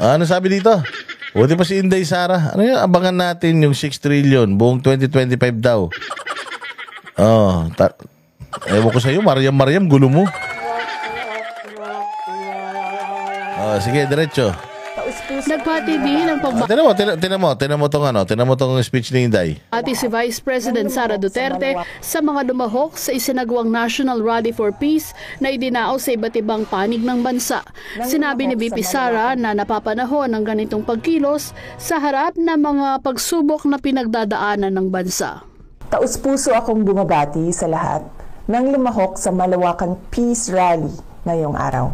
Ano sabi dito? Buti pa si Inday Sara. Ano yun? Abangan natin yung 6 trillion buong 2025 daw. Ewan ko sa'yo, Mariam, gulo mo. Sige, diretso. Nagpati din ang Tinan mo tong speech ni Inday. Ati si Vice President Sara Duterte sa mga lumahok sa isinagawang National Rally for Peace na idinao sa iba't ibang panig ng bansa. Sinabi ni VP Sara na napapanahon ng ganitong pagkilos sa harap ng mga pagsubok na pinagdadaanan ng bansa. Taus-puso akong bumabati sa lahat ng lumahok sa malawakang Peace Rally ngayong araw.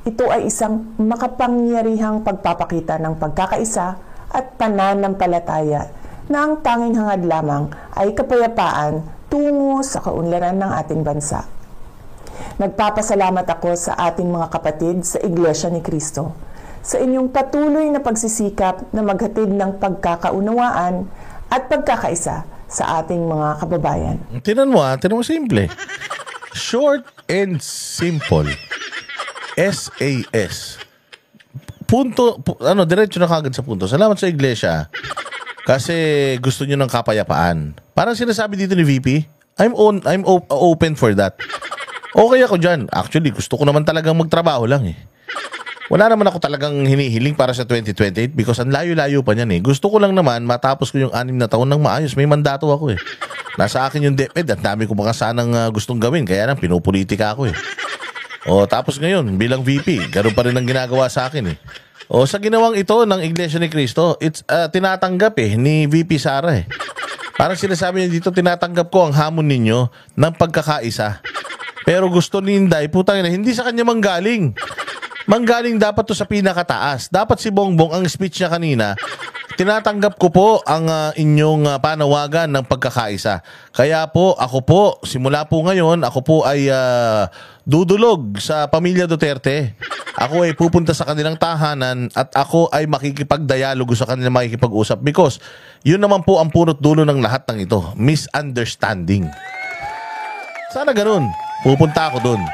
Ito ay isang makapangyarihang pagpapakita ng pagkakaisa at pananampalataya na ang tanging hangad lamang ay kapayapaan tungo sa kaunlaran ng ating bansa. Nagpapasalamat ako sa ating mga kapatid sa Iglesia ni Cristo sa inyong patuloy na pagsisikap na maghatid ng pagkakaunawaan at pagkakaisa sa ating mga kababayan. Tinan mo simple. Short and simple. SAS. Punto, diretso na kagad sa punto. Salamat sa iglesia kasi gusto nyo ng kapayapaan. Parang sinasabi dito ni VP, I'm open for that. Okay ako dyan. Actually, gusto ko naman talagang magtrabaho lang eh. Wala naman ako talagang hinihiling para sa 2028 because ang layo-layo pa niyan eh. Gusto ko lang naman matapos ko yung 6 na taon ng maayos. May mandato ako eh. Nasa akin yung DepEd at dami ko mga sanang gustong gawin. Kaya lang, pinupolitika ako eh. Tapos ngayon, bilang VP, ganoon pa rin ang ginagawa sa akin eh. Sa ginawang ito ng Iglesia ni Cristo, it's tinatanggap ni VP Sara eh. Parang sinasabi niya dito, tinatanggap ko ang hamon ninyo ng pagkakaisa. Pero gusto ni Inday, putang ina, hindi sa kanya manggaling. Manggaling dapat to sa pinakataas. Dapat si Bongbong, ang speech niya kanina, tinatanggap ko po ang inyong panawagan ng pagkakaisa. Kaya po, ako po, simula po ngayon, ako po ay dudulog sa pamilya Duterte. Ako ay pupunta sa kanilang tahanan at ako ay makikipagdialogo sa kanilang makikipag-usap because yun naman po ang punot dulo ng lahat ng ito. Misunderstanding. Sana ganun. Pupunta ako dun.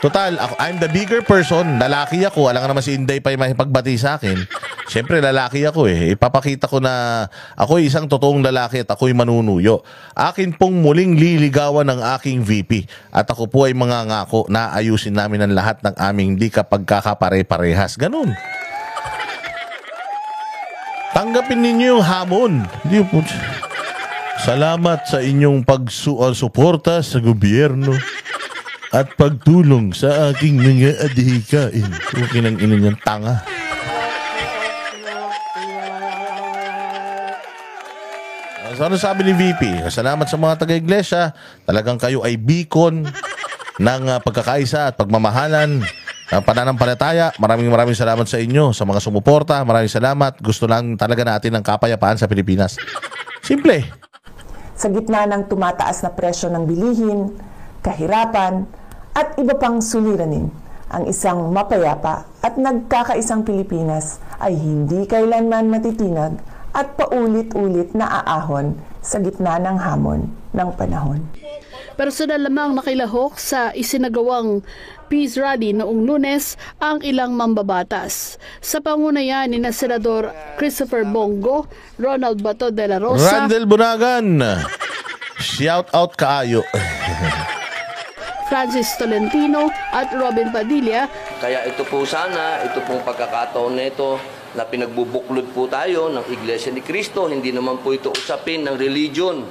Total, I'm the bigger person. Lalaki ako. Alam nga naman si Inday pa yung makipagbati sa akin. Siyempre, lalaki ako eh. Ipapakita ko na ako ay isang totoong lalaki at ako'y manunuyo. Akin pong muling liligawan ng aking VP. At ako po ay mangangako na ayusin namin ang lahat ng aming di kapagkakapare-parehas. Ganun. Tanggapin ninyo yung hamon. Hindi po. Salamat sa inyong pagsuporta sa gobyerno at pagtulong sa aking mga adhikain. Okay ng ina niyang tanga. So, ano sabi ni VP? Salamat sa mga taga-iglesia. Talagang kayo ay beacon ng pagkakaisa at pagmamahalan ng pananampalataya. Maraming salamat sa inyo, sa mga sumuporta. Maraming salamat. Gusto lang talaga natin ng kapayapaan sa Pilipinas. Simple. Sa gitna ng tumataas na presyo ng bilihin, kahirapan, at iba pang suliranin, ang isang mapayapa at nagkakaisang Pilipinas ay hindi kailanman matitinag at paulit-ulit na aahon sa gitna ng hamon ng panahon. Personal lamang nakilahok sa isinagawang Peace Rally noong Lunes ang ilang mambabatas. Sa pangunayan ni Senador Christopher Bongo, Ronald Bato de la Rosa, Randel Bunagan, shout out kaayo. Francis Tolentino at Robin Padilla. Kaya ito po sana, ito pong pagkakataon nito na pinagbubuklod po tayo ng Iglesia ni Cristo. Hindi naman po ito usapin ng religion.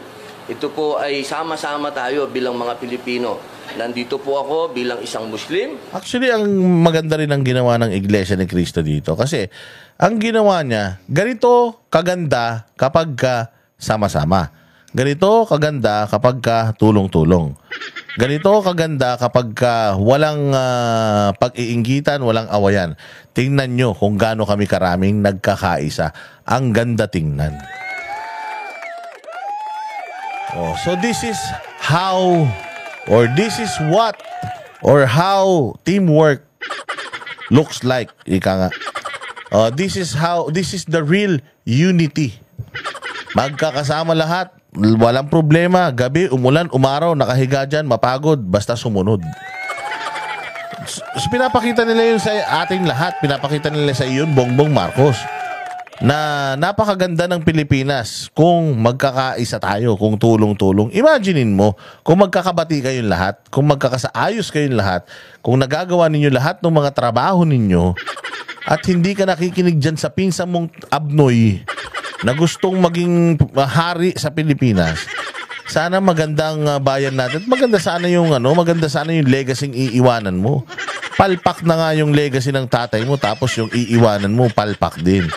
Ito po ay sama-sama tayo bilang mga Pilipino. Nandito po ako bilang isang Muslim. Actually, ang maganda rin ang ginawa ng Iglesia ni Cristo dito. Kasi ang ginawa niya, ganito kaganda kapag sama-sama. Ganito kaganda kapag tulong-tulong. Ganito kaganda kapag walang pag-iinggitan, walang awayan. Tingnan nyo kung gaano kami karaming nagkakaisa. Ang ganda tingnan. So this is how, or this is what, or how teamwork looks like. Ika nga. This is the real unity. Magkakasama lahat. Walang problema. Gabi, umulan, umaraw, nakahiga dyan, mapagod, basta sumunod. pinapakita nila yun sa ating lahat. Pinapakita nila sa iyon, Bongbong Marcos, na napakaganda ng Pilipinas kung magkakaisa tayo, kung tulong-tulong. Imaginein mo, kung magkakabati kayong lahat, kung magkakasaayos kayong lahat, kung nagagawa ninyo lahat ng mga trabaho ninyo, at hindi ka nakikinig dyan sa pinsan mong abnoy na gustong maging hari sa Pilipinas. Sana magandang bayan natin. Maganda sana yung legacy iiwanan mo. Palpak na nga yung legacy ng tatay mo, tapos yung iiwanan mo palpak din.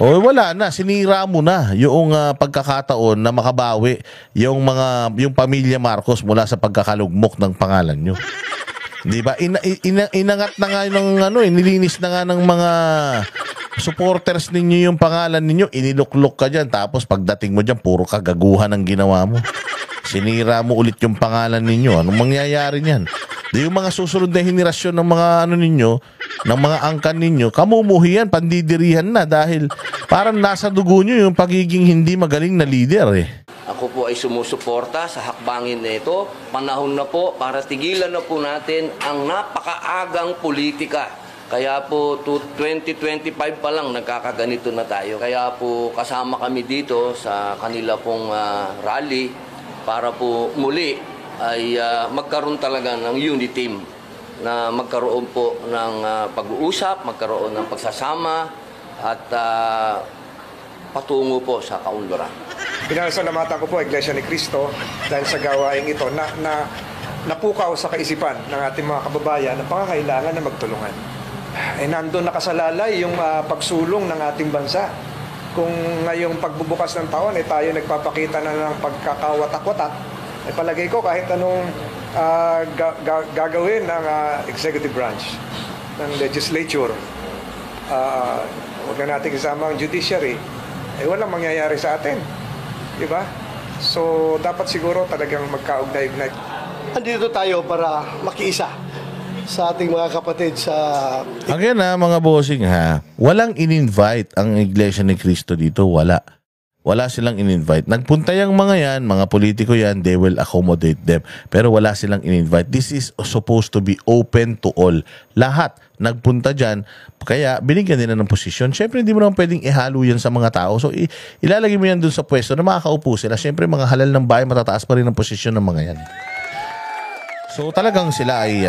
O wala na, sinira mo na yung pagkakataon na makabawi yung pamilya Marcos mula sa pagkakalugmok ng pangalan nyo. 'Di ba? Inangat na nga nilinis na nga ng mga supporters ninyo yung pangalan ninyo, iniluklok ka diyan, tapos pagdating mo diyan puro kagaguhan ang ginawa mo. Sinira mo ulit yung pangalan ninyo. Anong mangyayari niyan? Di yung mga susunod na henerasyon ng mga ninyo, ng mga angkan ninyo, kamumuhian, pandidirihan na dahil parang nasa dugo nyo yung pagiging hindi magaling na leader eh. Ako po ay sumusuporta sa hakbangin na ito. Panahon na po para tigilan na po natin ang napakaagang politika. Kaya po 2025 pa lang nagkakaganito na tayo. Kaya po kasama kami dito sa kanila pong rally para po muli ay magkaroon talaga ng unity team, na magkaroon po ng pag-uusap, magkaroon ng pagsasama at patungo po sa kaunlaran. Pinasalamatan ko po Iglesia ni Cristo dahil sa gawaing ito na napukaw sa kaisipan ng ating mga kababayan ang pangangailangan na magtulungan. Nandun nakasalalay yung pagsulong ng ating bansa. Kung ngayong pagbubukas ng taon tayo nagpapakita na ng pagkakawatak-watak, palagay ko kahit anong gagawin ng executive branch, ng legislature, huwag na natin isama ang judiciary, walang mangyayari sa atin. Diba? So, dapat siguro talagang magkaugnay-ugnay. Andito tayo para makiisa sa ating mga kapatid sa... Again mga bossing walang in-invite ang Iglesia ni Cristo dito, wala. Wala silang in-invite. Nagpunta yung mga yan, mga politiko yan, they will accommodate them. Pero wala silang in-invite. This is supposed to be open to all. Lahat nagpunta dyan, kaya binigyan nila ng posisyon. Siyempre, hindi mo naman pwedeng ihalo yan sa mga tao. So, ilalagay mo yan dun sa pwesto na makakaupo sila. Siyempre, mga halal ng bayan, matataas pa rin ang posisyon ng mga yan. So talagang sila ay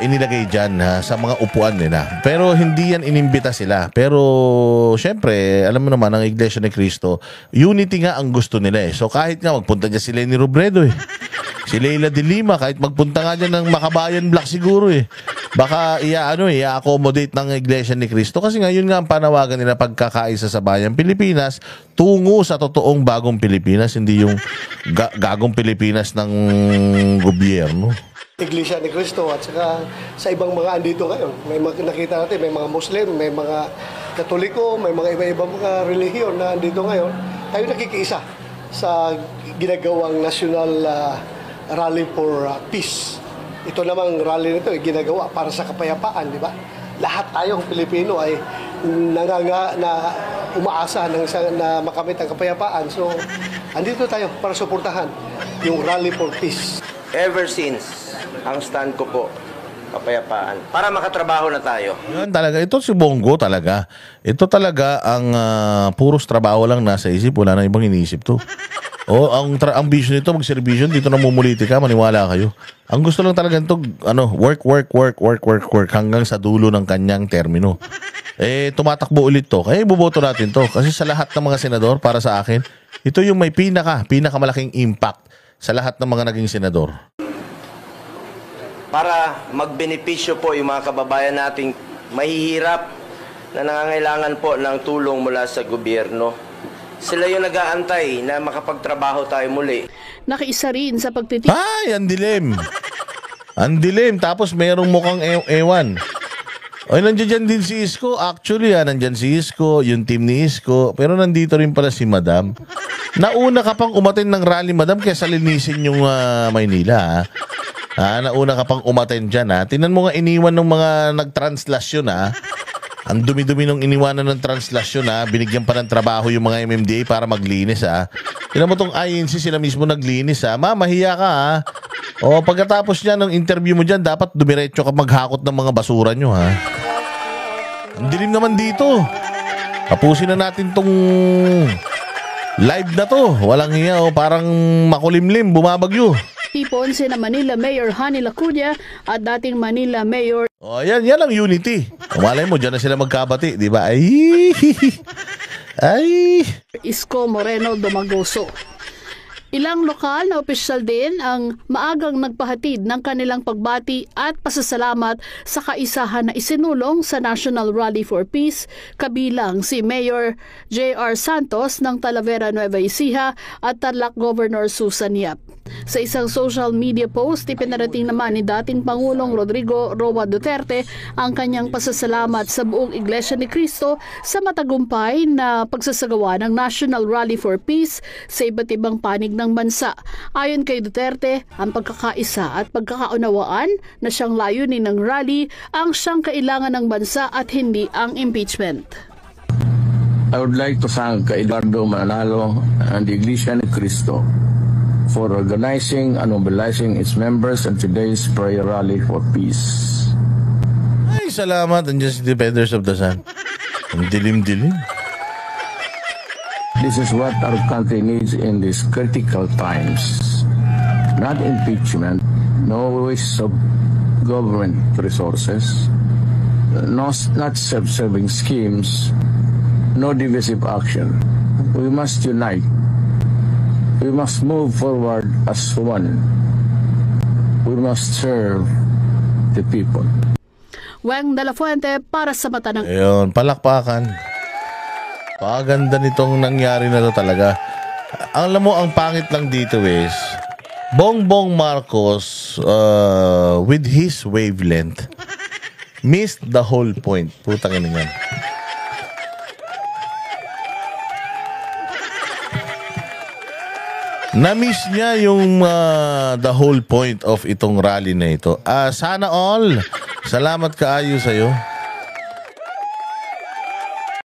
inilagay diyan sa mga upuan nila. Pero hindi yan inimbita sila. Pero syempre, alam mo naman ang Iglesia ni Cristo, unity nga ang gusto nila eh. So kahit nga magpunta diyan si Leni Robredo eh. Si Leila de Lima, kahit magpunta nga diyan ng Makabayan Black siguro eh. Baka i-accommodate ng Iglesia ni Cristo kasi nga yun nga ang panawagan nila, pagkakaisa sa bayang Pilipinas tungo sa totoong bagong Pilipinas, hindi yung gagong Pilipinas ng gobyerno. Iglesia ni Cristo at saka sa ibang mga andito ngayon. May nakita natin, may mga Muslim, may mga Katoliko, may mga iba-ibang mga relihiyon na andito ngayon. Tayo nakikiisa sa ginagawang National Rally for Peace. Ito namang rally nito ay ginagawa para sa kapayapaan, di ba? Lahat tayong Pilipino ay umaasa na makamit ang kapayapaan. So, andito tayo para suportahan yung Rally for Peace. Ever since, ang stand ko po, kapayapaan. Para makatrabaho na tayo. Yan talaga. Ito si Bongo talaga. Ito talaga ang puros trabaho lang nasa isip. Wala na ibang iniisip to. Ang vision nito, mag-servisyon, dito namumuliti ka, maniwala kayo. Ang gusto lang talaga nito, work hanggang sa dulo ng kanyang termino. Tumatakbo ulit to. Kaya iboboto natin to. Kasi sa lahat ng mga senador, para sa akin, ito yung may pinakamalaking impact sa lahat ng mga naging senador. Para magbenepisyo po yung mga kababayan nating mahihirap na nangangailangan po ng tulong mula sa gobyerno. Sila yung nag-aantay na makapagtrabaho tayo muli. Nakiisa rin sa pagtitig... Ay, ang dilim. Ang dilim. Tapos mayroong mukhang ewan. Ay, nandiyan dyan din si Isko. Actually, nandiyan si Isko, yung team ni Isko. Pero nandito rin pala si Madam. Nauna ka pang umatin ng rally, Madam, kaya linisin yung Maynila. Nauna ka pang umatin dyan. Tingnan mo nga iniwan ng mga nagtranslasyon. Ang dumi-dumi nung iniwanan ng translasyon binigyan pa ng trabaho yung mga MMDA para maglinis Tingnan mo tong INC, sila mismo naglinis Mahiya ka O pagkatapos niya ng interview mo dyan, dapat dumiretso ka maghakot ng mga basura nyo, ha? Ang dilim naman dito. Tapusin na natin tong live na to. Walang hiya, parang makulimlim, bumabagyo. Tipon sina Manila Mayor Hani Lacuna at dating Manila Mayor O yan ang unity. Malay mo, dyan na sila magkabati, di ba? Ay. Isko Moreno Domagoso. Ilang lokal na opisyal din ang maagang nagpahatid ng kanilang pagbati at pasasalamat sa kaisahan na isinulong sa National Rally for Peace, kabilang si Mayor J.R. Santos ng Talavera Nueva Ecija at Tarlac Governor Susan Yap. Sa isang social media post, ipinarating naman ni dating Pangulong Rodrigo Roa Duterte ang kanyang pasasalamat sa buong Iglesia ni Cristo sa matagumpay na pagsasagawa ng National Rally for Peace sa iba't ibang panig ng bansa. Ayon kay Duterte, ang pagkakaisa at pagkakaunawaan na siyang layunin ng rally ang siyang kailangan ng bansa at hindi ang impeachment. I would like to thank Eduardo Manalo and the Iglesia ni Cristo for organizing and mobilizing its members in today's prayer rally for peace. Ay, salamat. Andiyan si Defenders of the Sun. Ang dilim-dilim. This is what our country needs in these critical times. Not impeachment, no waste of government resources, not self-serving schemes, no divisive action. We must unite. We must move forward as one. We must serve the people. Weng de la Fuente para sa Mata ng Ayun, palakpakan. Paganda nitong nangyari na to talaga. Alam mo, ang pangit lang dito is, Bongbong Marcos, with his wavelength, missed the whole point. Putang ina yan. Na-miss niya yung the whole point of itong rally na ito. Sana all. Salamat kaayo sa'yo.